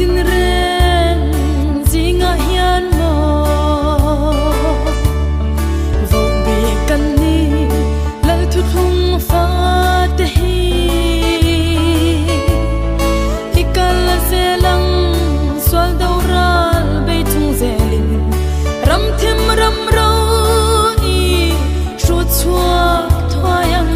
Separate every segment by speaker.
Speaker 1: tin ren zinga hian mo vô bi kan ni lal thu thung fa te hi ikal zelang swal daural be thung zelin ram them ram ro i shu chua thoyang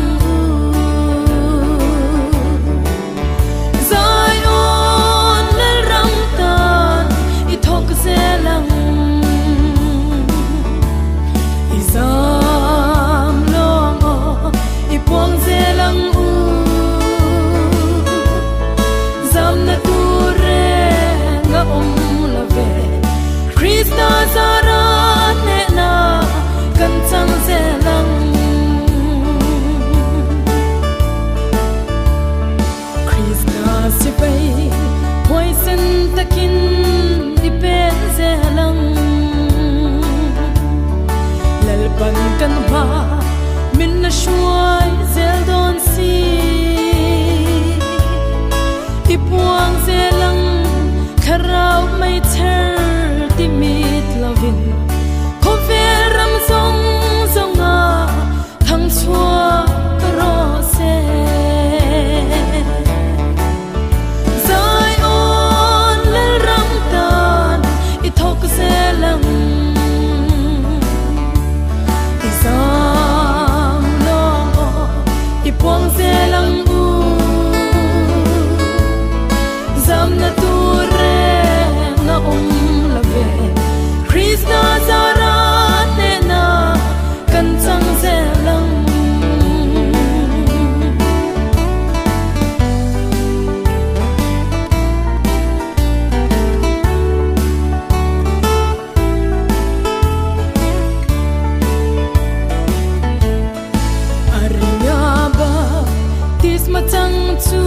Speaker 1: shuai zel don si ipuang zelang kharau mai ther ti mit lovin koveram song songa thang chua ro se zai on lel ram tan I thok zelang Puang zelang u zam na tu re na la ve Krishna zara ne na kan chang zelang matang chu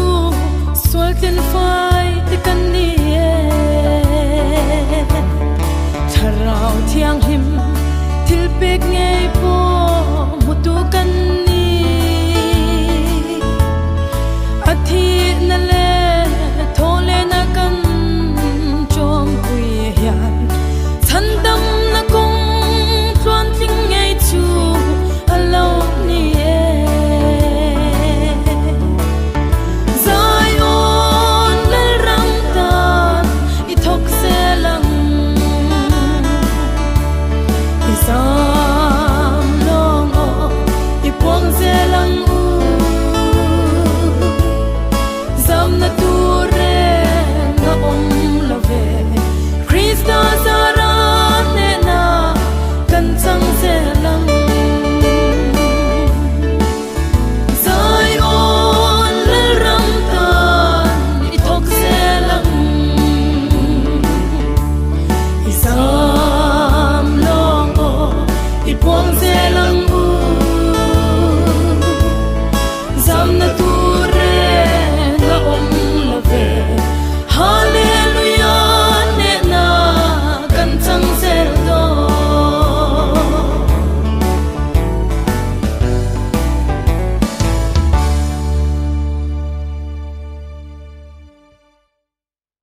Speaker 1: swalten fai te kan ni tharau thiang him thil pek nge po